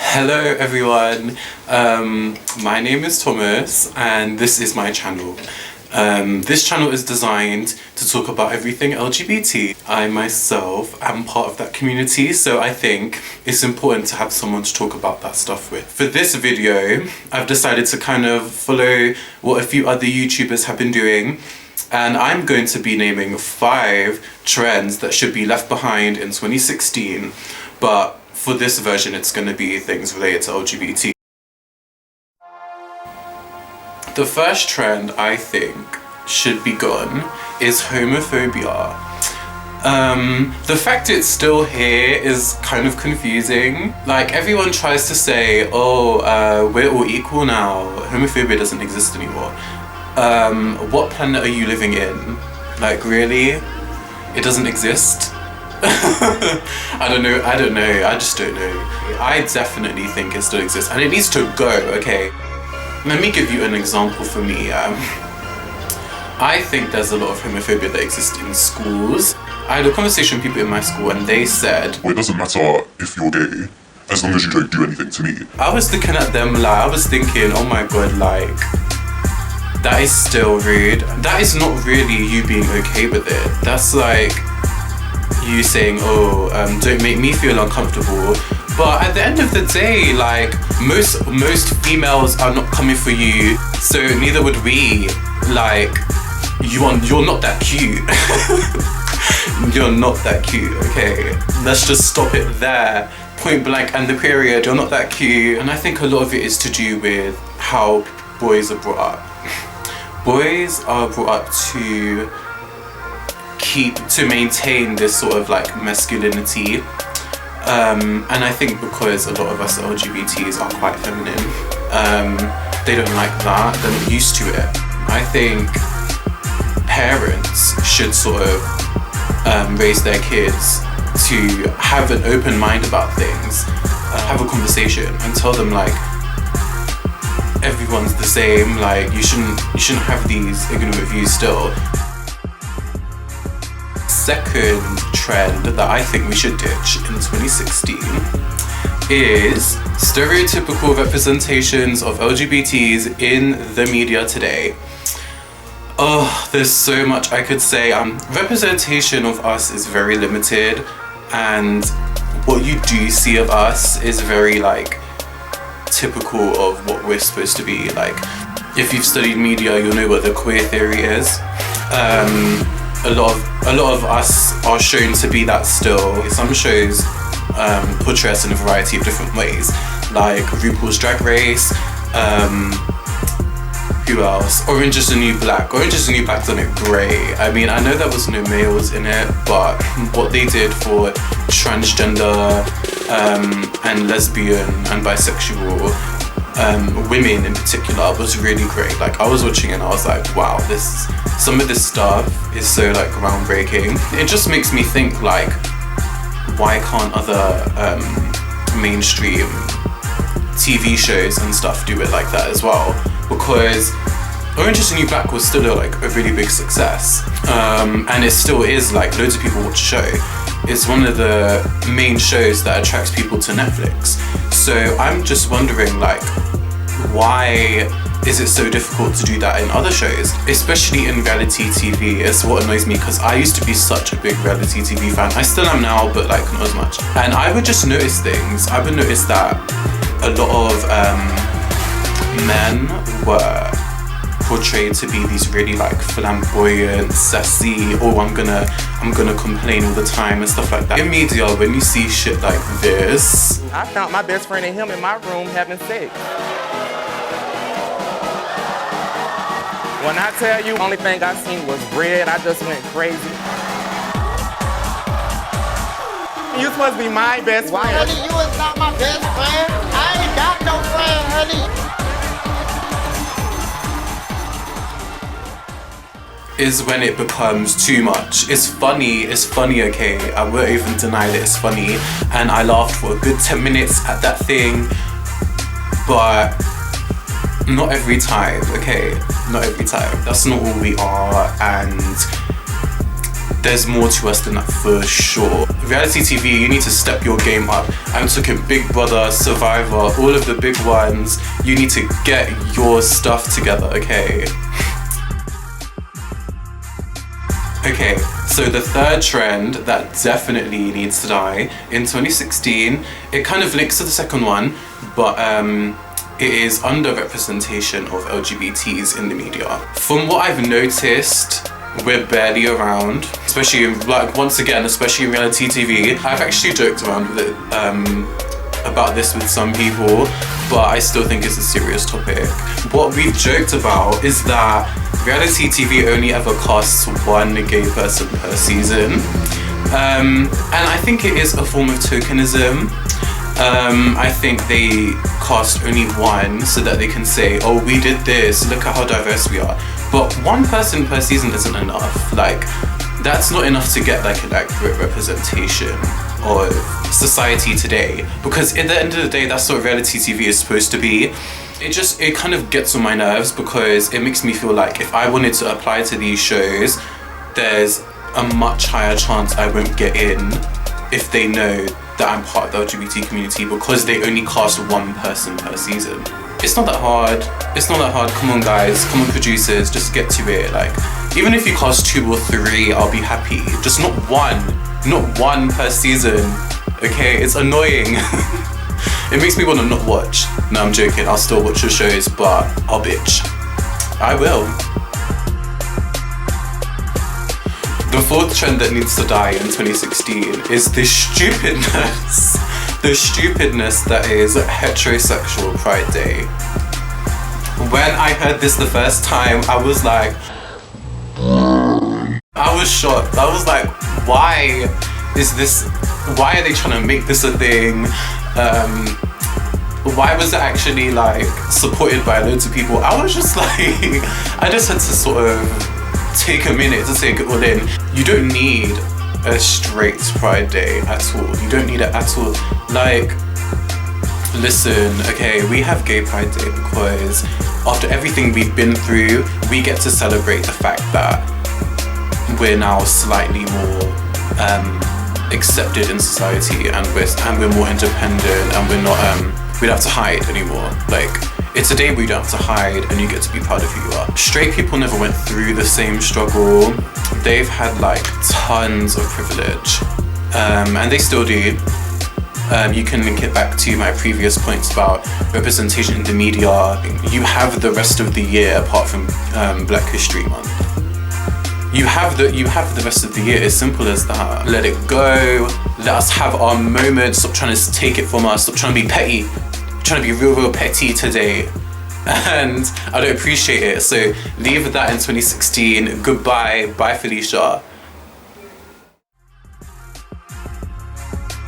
Hello everyone, my name is Thomas and this is my channel. This channel is designed to talk about everything LGBT. I myself am part of that community, so I think it's important to have someone to talk about that stuff with. For this video, I've decided to kind of follow what a few other YouTubers have been doing, and I'm going to be naming 5 trends that should be left behind in 2016, but for this version it's going to be things related to LGBT. The first trend I think should be gone is homophobia. The fact it's still here is kind of confusing. Like, everyone tries to say, oh, we're all equal now, homophobia doesn't exist anymore. What planet are you living in? Like, really? It doesn't exist? I don't know, I just don't know. I definitely think it still exists and it needs to go, okay? Let me give you an example for me. I think there's a lot of homophobia that exists in schools. I had a conversation with people in my school and they said, well, it doesn't matter if you're gay, as long as you don't do anything to me. I was looking at them like, I was thinking, oh my god, like, that is still rude. That is not really you being okay with it. That's like you saying, oh, don't make me feel uncomfortable. But at the end of the day, like, most females are not coming for you, so neither would we. Like, you're not that cute. You're not that cute, okay? Let's just stop it there. Point blank and the period, you're not that cute. And I think a lot of it is to do with how boys are brought up. Boys are brought up to maintain this sort of like masculinity. And I think because a lot of us LGBTs are quite feminine, they don't like that, they're not used to it. I think parents should sort of raise their kids to have an open mind about things, have a conversation and tell them like, everyone's the same, like you shouldn't have these ignorant views still. Second trend that I think we should ditch in 2016 is stereotypical representations of LGBTs in the media today. Oh, there's so much I could say. Representation of us is very limited, and what you do see of us is very like typical of what we're supposed to be. Like, if you've studied media, you'll know what the queer theory is. A lot of us are shown to be that still. Some shows portray us in a variety of different ways, like RuPaul's Drag Race. Who else? Orange is the New Black. Orange is the New Black done it great. I mean, I know there was no males in it, but what they did for transgender and lesbian and bisexual women in particular was really great. Like, I was watching it and I was like, wow, some of this stuff is so like groundbreaking. It just makes me think like, why can't other mainstream TV shows and stuff do it like that as well? Because Orange is the New Black was still like a really big success, and it still is. Like, loads of people watch the show. It's one of the main shows that attracts people to Netflix. So I'm just wondering, like, why is it so difficult to do that in other shows, especially in reality TV? It's what annoys me, because I used to be such a big reality TV fan. I still am now, but like not as much. And I would just notice things. I would notice that a lot of men were portrayed to be these really like flamboyant, sassy, oh I'm gonna complain all the time and stuff like that. In media, when you see shit like this, I found my best friend and him in my room having sex. When I tell you, only thing I seen was red, I just went crazy. You supposed to be my best friend. Honey, you is not my best friend. I ain't got no friend, honey. is when it becomes too much. It's funny, okay? I won't even deny that it's funny, and I laughed for a good 10 minutes at that thing, but not every time, okay? Not every time. That's not all we are, and there's more to us than that for sure. Reality TV, you need to step your game up. I'm talking Big Brother, Survivor, all of the big ones. You need to get your stuff together, okay? Okay, so the third trend that definitely needs to die in 2016, it kind of links to the second one, but it is underrepresentation of LGBTs in the media. From what I've noticed, we're barely around, especially in, like, once again, especially in reality TV. I've actually joked around with it, about this with some people, but I still think it's a serious topic. What we've joked about is that reality TV only ever casts one gay person per season. And I think it is a form of tokenism. I think they cast only one so that they can say, oh, we did this, look at how diverse we are. But one person per season isn't enough. Like, that's not enough to get like an accurate representation of society today. Because at the end of the day, that's what reality TV is supposed to be. It kind of gets on my nerves because it makes me feel like if I wanted to apply to these shows, there's a much higher chance I won't get in if they know that I'm part of the LGBT community because they only cast one person per season. It's not that hard. It's not that hard. Come on, guys. Come on, producers. Just get to it. Like, even if you cast 2 or 3, I'll be happy. Just not one. Not one per season. Okay? It's annoying. It makes me want to not watch. No, I'm joking. I'll still watch your shows, but I'll bitch. I will. The fourth trend that needs to die in 2016 is the stupidness. The stupidness that is heterosexual Pride Day. When I heard this the first time, I was like, I was shocked. I was like, why are they trying to make this a thing? Why was it actually like supported by loads of people? I was just like, I just had to sort of take a minute to take it all in. You don't need a straight Pride Day at all. You don't need it at all. Like, listen, okay, we have Gay Pride Day because after everything we've been through, we get to celebrate the fact that we're now slightly more accepted in society, and we're more independent, and we're not we don't have to hide anymore. Like, it's a day where you don't have to hide and you get to be proud of who you are. Straight people never went through the same struggle. They've had like tons of privilege, and they still do. You can link it back to my previous points about representation in the media. You have the rest of the year apart from Black History Month. You have the rest of the year. As simple as that. Let it go. Let us have our moment. Stop trying to take it from us. Stop trying to be petty. Trying to be real petty today, and I don't appreciate it. So leave that in 2016. Goodbye. Bye, Felicia.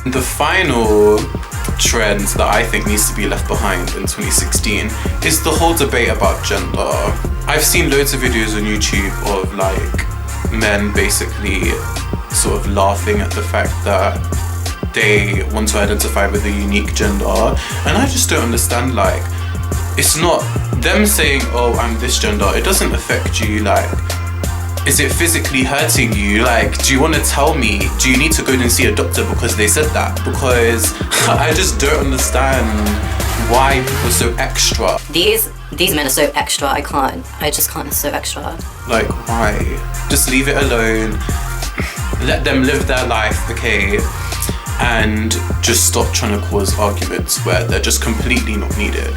The final trend that I think needs to be left behind in 2016 is the whole debate about gender. I've seen loads of videos on YouTube of like men basically sort of laughing at the fact that they want to identify with a unique gender, and I just don't understand. Like, it's not them saying, oh, I'm this gender, it doesn't affect you. Like, is it physically hurting you? Like, do you want to tell me, do you need to go and see a doctor because they said that? Because I just don't understand why people are so extra. These men are so extra. I just can't. It's so extra. Like, why? Just leave it alone. Let them live their life, okay? And just stop trying to cause arguments where they're just completely not needed.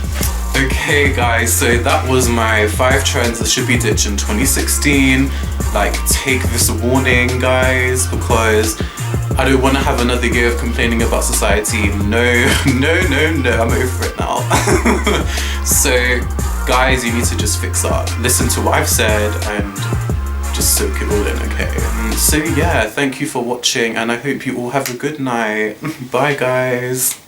Okay, guys, so that was my 5 trends that should be ditched in 2016. Like, take this warning, guys, because I don't want to have another year of complaining about society. No, I'm over it now. So, guys, you need to just fix up. Listen to what I've said and just soak it all in, okay? So yeah, thank you for watching, and I hope you all have a good night. Bye, guys.